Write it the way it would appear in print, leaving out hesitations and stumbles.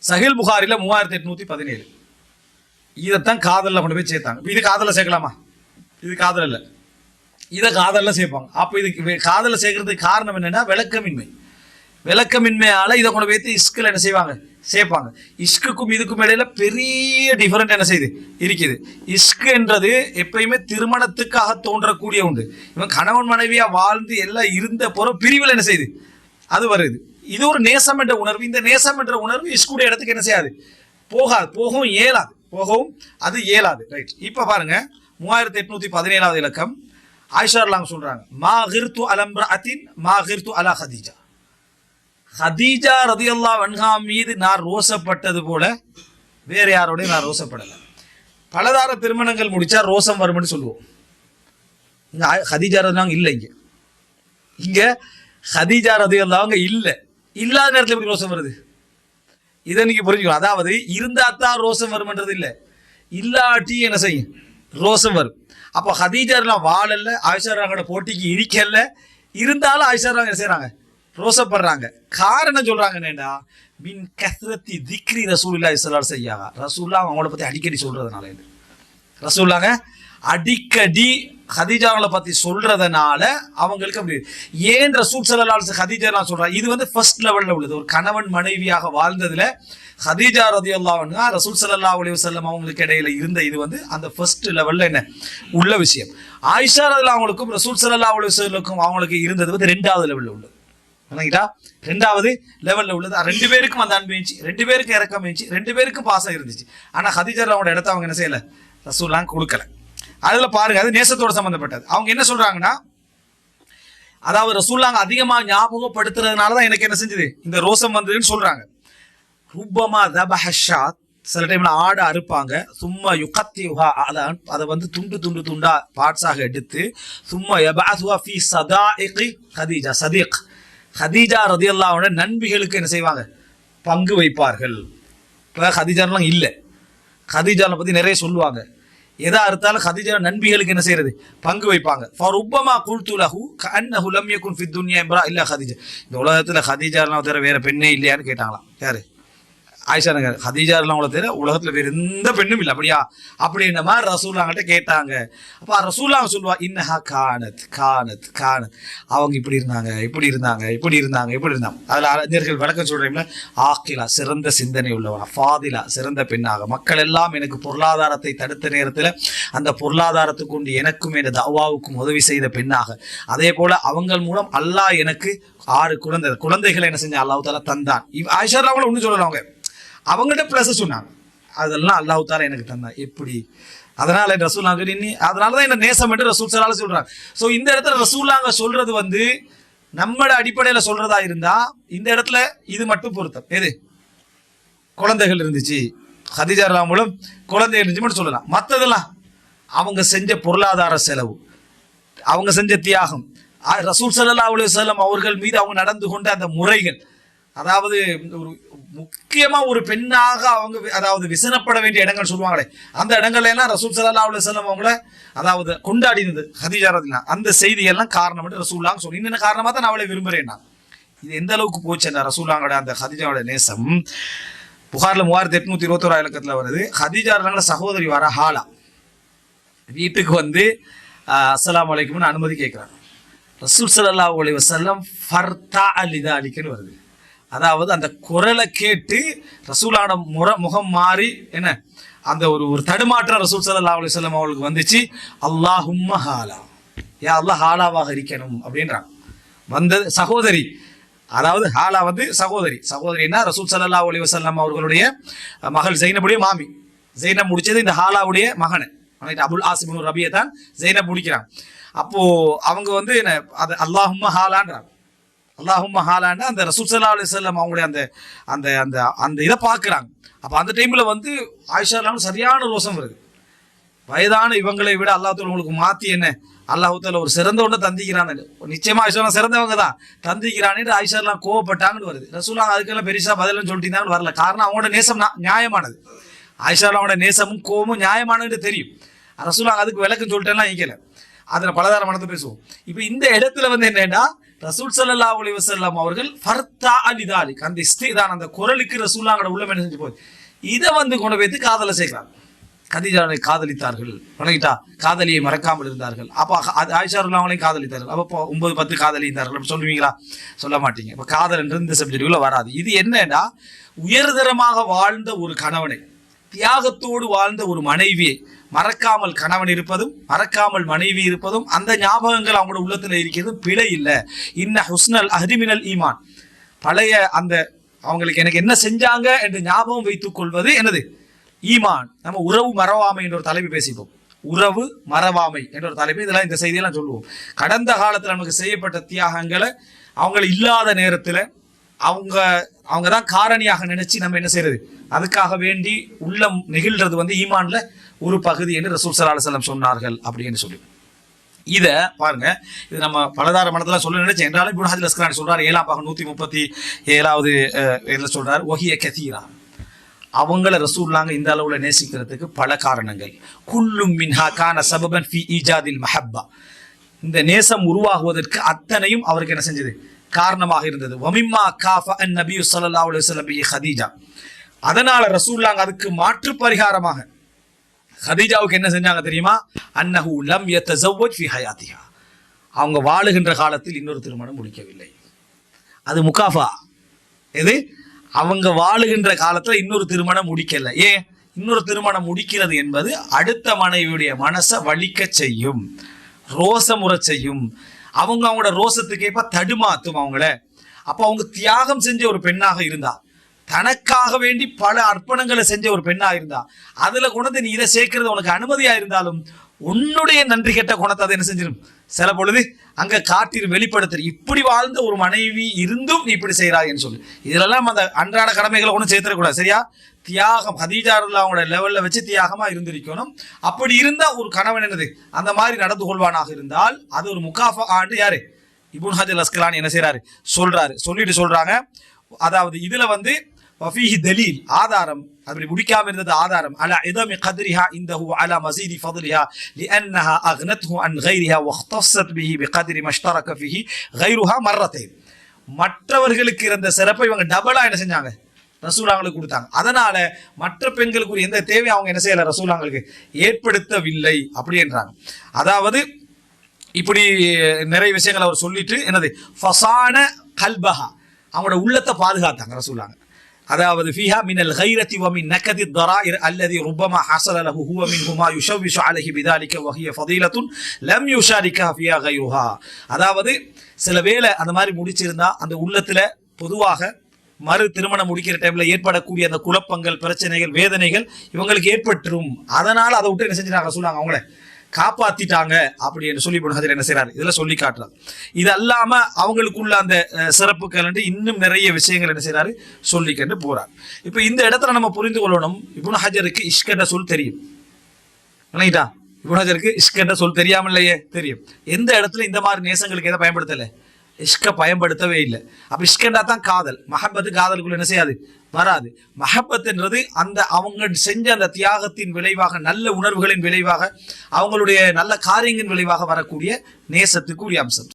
சஹீல் புகாரில 3817. இதைத்தான் காதலில் கொண்டு போய் சேர்த்தாங்க. இது காதலில் சேர்க்கலாமா? இது காதல் இல்லை, இதை காதலில் சேர்ப்பாங்க. அப்போ இது காதலில் சேர்க்கறதுக்கு காரணம் என்னன்னா விளக்கமின்மையால இதை கொண்டு போய் இஸ்கில் என்ன செய்வாங்க, சேர்ப்பாங்க. இஸ்குக்கும் இதுக்கும் இடையில பெரிய டிஃபரெண்ட் என்ன செய்யுது இருக்குது. இஸ்கு என்றது எப்பயுமே திருமணத்துக்காக தோன்றக்கூடிய உண்டு. இவன் கணவன் மனைவியா வாழ்ந்து எல்லாம் இருந்த பிறகு பிரிவில் என்ன செய்யுது, அது வருது. இது ஒரு நேசம் என்ற உணர்வு. இந்த நேசம் என்ற உணர்வு இஸ்குடைய இடத்துக்கு என்ன செய்யாது, போகவும் இயலாது. ரைட். இப்ப பாருங்க 3817 இலக்கம். ஆயிஷா ரலியல்லாஹு சொல்றாங்க, மா கிர்து அலம்ரஅத்தின் மா கிர்து அலா ஹதீஜா. ஹதீஜா ரலியல்லாஹு அன்ஹா மீது நான் ரோசப்பட்டது போல வேற யாரோடையும் நான் ரோசப்படல. பலதார திருமணங்கள் முடிச்சா ரோசம் வரும்னு சொல்லுவோம். இங்க ஹதீஜா ரலியல்லாஹு இல்லை, இங்க ஹதீஜா ரலியல்லாஹு இல்லாத நேரத்தில் எப்படி ரோசம் வருது, இதை நீங்க புரிஞ்சுக்கணும். அதாவது இருந்தாத்தான் ரோசம் வரும்ன்றது இல்லை, இல்லாட்டி என்ன செய்யும், ரோசம் வரும். அப்போ ஹதீஜா வாழல, ஆயிஷா போட்டிக்கு இருக்கல, இருந்தாலும் ஆயிஷா என்ன செய்யறாங்க, ரோசப்படுறாங்க. காரணம் சொல்றாங்க என்னடா, மின் கஸ்ரத்தி திக்ரி ரசூலுல்லாஹி ஸல்லல்லாஹு அலைஹி வஸல்லம். ரசூலுல்லாஹ் அவங்கள பத்தி அடிக்கடி சொல்றதுனால, ரசூலுல்லாஹ் அடிக்கடி ஹதீஜாவை பத்தி சொல்றதுனால அவங்களுக்கு அப்படி. ஏன் ரசூல் ஸல்லல்லாஹு அலைஹி வஸல்லம் ஹதீஜா சொல்றாங்க, இது வந்து ஃபர்ஸ்ட் லெவல்ல உள்ளது. ஒரு கணவன் மனைவியாக வாழ்ந்ததுல ஹதீஜா ரலியல்லாஹு அன்ஹா ரசூல் ஸல்லல்லாஹு அலைஹி வஸல்லம் அவங்களுக்கு இடையில இருந்த இது வந்து அந்த ஃபர்ஸ்ட் லெவல்ல என்ன உள்ள விஷயம். ஆயிஷா ரலியல்லாஹு அவங்களுக்கும் ரசூல் ஸல்லல்லாஹு அலைஹி வஸல்லம் அவங்களுக்கு இருந்தது வந்து ரெண்டாவது லெவல்ல உள்ளது. ரெண்டாவது லெவல்ல உள்ளது. ரெண்டு பேருக்கும் அந்த அன்பு இருந்துச்சு, ரெண்டு பேருக்கும் இறக்கம் இருந்துச்சு, ரெண்டு பேருக்கும் பாசம் இருந்துச்சு. ஆனா ஹதீஜா அவங்களோட இடத்த அவங்க என்ன செய்யல, ரசூலுல்லாஹ் கொடுக்கல. அதுல பாருங்க, அது நேசத்தோட சம்பந்தப்பட்டது. அவங்க என்ன சொல்றாங்கன்னா, அதாவது ரசூலுல்லாஹ் அதிகமா ஞாபகப்படுத்துறதுனாலதான் எனக்கு என்ன செஞ்சது, இந்த ரோசம் வந்ததுன்னு சொல்றாங்க. ருப்பமா தபஹஷாத், சில டைம்ல ஆடு அறுப்பாங்க, சும்மா யுகத்தியுஹா அலன், அதை வந்து துண்டா பார்ட்ஸாக எடுத்து, சும்மா யபஅஸுஹா ஃபீ ஸதாஇகி ஹதீஜா, சதீக் ஹதீஜா ரலியல்லாஹு அன்ஹா நண்பிகளுக்கு என்ன செய்வாங்க, பங்கு வைப்பார்கள். இப்போ ஹதீஜாலாம் இல்லை, ஹதீஜாவை பத்தி நிறைய சொல்லுவாங்க. எதா இருந்தாலும் ஹதீஜா நண்பிகளுக்கு என்ன செய்யறது, பங்கு வைப்பாங்க. ஃபருப்பமா குல்து லஹு கஅன்னஹு லம் யகுன் ஃபி துன்யா இம்ரா இல்லா ஹதீஜா. இந்த உலகத்துல ஹதீஜாலாம் தவிர வேற பெண்ணே இல்லையான்னு கேட்டாங்களாம். யாரு? ஆயிஷா நகர். ஹதீஜா உங்களை தவிர உலகத்துல வேற எந்த பெண்ணும் இல்லை, அப்படியா அப்படின்ற மாதிரி ரசூலுல்லாஹ்கிட்ட கேட்டாங்க. அப்ப ரசூலுல்லாஹ் சொல்லுவா, இன்னஹா கானத் கானத் கானத், அவங்க இப்படி இருந்தாங்க. அதுல அறிஞர்கள் விளக்கம் சொல்றீங்களா, ஆக்கிலா சிறந்த சிந்தனை உள்ளவனா, ஃபாதிலா சிறந்த பெண்ணாக, மக்கள் எல்லாம் எனக்கு பொருளாதாரத்தை தடுத்த நேரத்துல அந்த பொருளாதாரத்துக்கு கொண்டு எனக்கும் என் தஅவாவுக்கும் உதவி செய்த பெண்ணாக, அதே போல அவங்க மூலம் அல்லாஹ் எனக்கு 6 குழந்தைகளை என்ன செஞ்ச அல்லாஹ் தஆலா தந்தான். ஆயிஷா ரலியல்லாஹு ஒன்னும் சொல்லல, அவங்கள்ட்ட பிளஸ் சொன்னாங்க, அதெல்லாம் அல்லாஹ் தஆலா எனக்கு தந்தான். எப்படி? அதனால ரசூலுல்லாஹ் அதனாலதான் என்ன நேசம் என்று ரசூல் ஸல்லல்லாஹு அலைஹி சொல்றாங்க. ஸோ இந்த இடத்துல ரசூலுல்லாஹ் சொல்றது வந்து நம்மளோட அடிப்படையில சொல்றதா இருந்தா இந்த இடத்துல இது மட்டும் பொருத்தம். எது? குழந்தைகள் இருந்துச்சு, ஹதீஜா ரலியல்லாஹு மூலம் குழந்தை இருந்துச்சு மட்டும் சொல்லலாம். மற்றதெல்லாம் அவங்க செஞ்ச பொருளாதார செலவு, அவங்க செஞ்ச தியாகம், ரசூல் ஸல்லல்லாஹு அலைஹி வஸல்லம் அவர்கள் மீது அவங்க நடந்து கொண்ட அந்த முறைகள், அதாவது ஒரு முக்கியமா ஒரு பெண்ணாக அவங்க அதாவது விசனப்பட வேண்டிய இடங்கள் சொல்லுவாங்களே, அந்த இடங்கள்ல எல்லாம் ரசூல் ஸல்லல்லாஹு அலைஹி வஸல்லம் அவங்கள அதாவது கொண்டாடினது ஹதீஜா ரலியல்லாஹு, அந்த செய்தியெல்லாம் காரணம் ரசூலுல்லாஹ் சொல்லி இன்னும் காரணமா தான் நான் அவளை விரும்புறேன். இது எந்த அளவுக்கு போச்சு அந்த ரசூலுல்லாஹோட அந்த ஹதீஜாவோட நேசம். புகார்ல 3821 இலக்கத்துல வருது. ஹதீஜா ரலியல்லாஹு சகோதரி வர ஹாலா வீட்டுக்கு வந்து அஸ்ஸலாமு அலைக்கும்னு அனுமதி கேட்கிறாங்க. ரசூல் ஸல்லல்லாஹு அலைஹி வஸல்லம் ஃபர்தா லிதாலிக்னு வருது. அதாவது அந்த குரலை கேட்டு ரசூலான முகம் மாறி என்ன அந்த ஒரு தடுமாற்றம் ரசூல் ஸல்லல்லாஹு அலைஹி வஸல்லம் அவங்களுக்கு வந்துச்சு. அல்லாஹும்ம ஹாலா, யா அல்லாஹ் ஹாலாவாக இருக்கணும் அப்படின்றாங்க. வந்தது சகோதரி, அதாவது ஹாலா வந்து சகோதரின்னா ரசூல் ஸல்லல்லாஹு அலைஹி வஸல்லம் அவர்களுடைய மகள் ஜைனபுடைய மாமி. ஜைனப் முடிச்சது இந்த ஹாலாவுடைய மகனை, அபுல் ஆசிம் இப்னு ரபியா தான் ஜைனப் முடிக்கிறாங்க. அப்போ அவங்க வந்து என்ன அது அல்லாஹும்ம ஹாலான்றாங்க. அல்லாஹும்ம ஹாலான்னா அந்த ரசூல் ஸல்லல்லாஹு அலைஹி வஸல்லம் அவங்களுடைய அந்த அந்த அந்த அந்த இதை பார்க்குறாங்க. அப்போ அந்த டைம்ல வந்து ஆயிஷா ரலியல்லாஹு சரியான ரோசம் வருது. வயதான இவங்களை விட அல்லாஹ் தஆலா உங்களுக்கு மாற்றி என்ன அல்லாஹ் தஆலா ஒரு சிறந்த ஒன்று தந்திக்கிறான், நிச்சயமா ஆயிஷா சிறந்தவங்க தான் தந்திக்கிறான்னு ஆயிஷா ரலியல்லாஹு கோவப்பட்டாங்கன்னு வருது. ரசூலுல்லாஹ் அதுக்கெல்லாம் பெருசா பதிலும் சொல்லிட்டு வரல. காரணம் அவங்களோட நேசம் நியாயமானது. ஆயிஷா ரலியல்லாஹுவோட நேசமும் கோபமும் நியாயமானது தெரியும். ரசூலுல்லாஹ் அதுக்கு விளக்கம் சொல்லிட்டேன்னா இங்கல அதில் பலதார மனத்தை பேசுவோம். இப்போ இந்த இடத்துல வந்து என்னன்னா ரசூல் ஸல்லல்லாஹு அலைஹி வஸல்லம் அவர்கள் ஃபர்தா அலிதாலிக் அந்த இஸ்திதான் அந்த குரலுக்கு ரசூலுல்லாஹ்வோட உள்ளம் என்ன செஞ்சு போகுது. இதை கொண்டு போய் காதல சேர்க்கிறாங்க. கதீஜாவை காதலித்தார்கள், வணங்கிட்டா காதலியை மறக்காமல் இருந்தார்கள். அப்போ ஆயிஷா அவங்களையும் காதலித்தார்கள். அப்போ 9-10 காதலித்தார்கள் சொல்லுவீங்களா? சொல்ல மாட்டீங்க. இப்போ காதல் என்று இந்த சப்ஜெக்டுக்குள்ள வராது. இது என்னன்னா உயர்தரமாக வாழ்ந்த ஒரு கணவனை, தியாகத்தோடு வாழ்ந்த ஒரு மனைவியை மறக்காமல் கணவன் இருப்பதும் மறக்காமல் மனைவி இருப்பதும் அந்த ஞாபகங்கள் அவங்களோட உள்ளத்துல இருக்கிறதும் பிழை இல்லை. இன்ன ஹுஸ்னல் அஹ்ரிமினல் ஈமான், பழைய அந்த அவங்களுக்கு எனக்கு என்ன செஞ்சாங்க என்று ஞாபகம் வைத்துக் கொள்வது என்னது? ஈமான். நம்ம உறவு மறவாமை என்ற ஒரு தலைப்பு பேசிப்போம். உறவு மறவாமை என்ற ஒரு தலைப்பு. இதெல்லாம் இந்த செய்தியெல்லாம் சொல்லுவோம். கடந்த காலத்தில் நமக்கு செய்யப்பட்ட தியாகங்களை அவங்க இல்லாத நேரத்தில் அவங்க தான் காரணியாக நினைச்சு நம்ம என்ன செய்யறது, அதுக்காக வேண்டி உள்ளம் நெகிழ்றது ஈமான்ல ஒரு பகுதி என்று ரசூல் ஸல்லல்லாஹு அலைஹி வஸல்லம் சொன்னார்கள் அப்படின்னு சொல்லி. இதை பாருங்க, இது நம்ம பலதார மனதெல்லாம் சொல்ல நினைச்சேன் என்றாலும் இப்னு ஹஜர் அஸ்கலானி சொல்றாரு 7ஆம் பாகம் 137வது இதில் சொல்றாரு, ஒஹிய கதீரா, அவங்கள ரசூலுல்லாஹ் இந்த அளவுல நேசிக்கிறதுக்கு பல காரணங்கள். குல்லும் மின்ஹா கான சபபன் ஃபி ஈஜாதில் மஹப்பா, இந்த நேசம் உருவாகுவதற்கு அத்தனையும் அவருக்கு என்ன செஞ்சது, காரணமாக இருந்தது. வமிம்மா காஃப அன் நபி ஸல்லல்லாஹு அலைஹி வஸல்லம் பி ஹதீஜா, அதனால ரசூலுல்லாஹ் அதுக்கு மாற்று பரிகாரமாக ஹதீஜாவுக்கு என்ன செஞ்சாங்க தெரியுமா? அன்னஹு லம் யதஸவ்வஜ் ஃபி ஹயாத்திஹா, அவங்க வாழுகின்ற காலத்தில் இன்னொரு திருமணம் முடிக்கவில்லை. அது முகாஃபா. எது? அவங்க வாழுகின்ற காலத்துல இன்னொரு திருமணம் முடிக்கல. ஏன்? இன்னொரு திருமணம் முடிக்கிறது என்பது அடுத்த மனைவியுடைய மனசை வலிக்க செய்யும், ரோசமுற செய்யும். அவங்களோட ரோசத்துக்கு ஏற்ப தடுமாத்தும் அவங்கள. அப்போ அவங்க தியாகம் செஞ்ச ஒரு பெண்ணாக இருந்தா, தனக்காக வேண்டி பல அர்ப்பணங்களை செஞ்ச ஒரு பெண்ணா இருந்தா, அதுல குணத்தை நீ இதை சேர்க்கிறது உனக்கு அனுமதியா இருந்தாலும் உன்னுடைய நன்றி கெட்ட குணத்தை அதை என்ன செஞ்சிடும், சில பொழுது அங்க காட்டிரு வெளிப்படுத்துற. இப்படி வாழ்ந்த ஒரு மனைவி இருந்தும் நீ இப்படி செய்யறான்னு சொல்லு. இதெல்லாம் அந்த அன்றாட கடமைகளை ஒன்றும் சேர்த்துடக்கூடாது. சரியா? தியாகம் ஹதீஜா அவங்களோட லெவல்ல வச்சு தியாகமா இருந்திருக்கணும். அப்படி இருந்தா ஒரு கணவன் என்னது அந்த மாதிரி நடந்து கொள்வானாக இருந்தால் அது ஒரு முகாஃபா ஆண்டு யாரு இப்னு ஹஜர் அஸ்கலானி என்ன செய்யறாரு சொல்றாரு. சொல்லிட்டு சொல்றாங்க, அதாவது இதுல வஃபீஹி தலீல், ஆதாரம், அப்படி முடிக்காம இருந்தது ஆதாரம், அலா இதமி கத்ரிஹா இந்தஹு அலா மஸீதி ஃபضلஹா லிஅன்னஹா அக்னத்ஹு அன் கைரிஹா வஹ்தஸத் பிஹி பிகத்ரி மஷ்தரக ஃபீஹி கைருஹா மர்ரத்தைன். மற்றவர்களுக்கு இருந்த சிறப்பை இவங்க டபுளா என்ன செஞ்சாங்க, ரசூலுல்லாஹ்வுக்கு கொடுத்தாங்க. அதனால மற்ற பெண்களுக்கு எந்த தேவை அவங்க என்ன செய்யல, ரசூலுல்லாஹ்வுக்கு ஏற்படுத்தவில்லை அப்படின்றாங்க. அதாவது இப்படி நிறைய விஷயங்களை அவர் சொல்லிட்டு என்னது ஃபஸான கல்பஹா, அவங்களோட உள்ளத்தை பாதுகாத்தாங்க ரசூலுல்லாஹ். அதாவது ஃபீஹா மினல் கைரத்தி வ மின் நகதி தராயிர் அல்லதி ருப்பமா ஹஸல லஹு ஹுவ மின்ஹுமா யுஷவ்விஷு அலைஹி பிதாலிக வ ஹிய ஃபதீலத்துன் லம் யுஷாரிகஹா ஃபியா கைருஹா. அதாவது சில வேளை அந்த மாதிரி முடிச்சிருந்தா அந்த உள்ளத்துல பொதுவாக மறு திருமணம் முடிக்கிற டைம்ல ஏற்படக்கூடிய அந்த குழப்பங்கள், பிரச்சனைகள், வேதனைகள் இவங்களுக்கு ஏற்பட்டுரும். அதனால அதை விட்டு என்ன செஞ்சாங்க ரசூலுல்லாஹ் அவங்கள காப்பாத்திட்டாங்க அப்படின்னு சொல்லி இப்னு ஹஜர் என்ன செய்யறாரு இதுல சொல்லி காட்டுறாரு. இது அல்லாம அவங்களுக்குள்ள அந்த சிறப்புகள் இன்னும் நிறைய விஷயங்கள் என்ன செய்யறாரு சொல்லிக்கிட்டு போறாரு. இப்ப இந்த இடத்துல நம்ம புரிந்து கொள்ளணும், இப்னு ஹஜருக்கு இஷ்க் என்ற சொல் தெரியும். இல்லைங்களா? இப்னு ஹஜருக்கு இஷ்க் என்ற சொல் தெரியாமலையே தெரியும். எந்த இடத்துல இந்த மாதிரி நேசங்களுக்கு எதை பயன்படுத்தல, இஷ்க பயன்படுத்தவே இல்லை. அப்ப இஷ்கண்டா தான் காதல். மஹப்பத்து காதலுக்குள்ள என்ன செய்யாது, வராது. மஹப்பத்துன்றது அந்த அவங்க செஞ்ச அந்த தியாகத்தின் விளைவாக, நல்ல உணர்வுகளின் விளைவாக, அவங்களுடைய நல்ல காரியங்களின் விளைவாக வரக்கூடிய நேசத்துக்குரிய அம்சம்.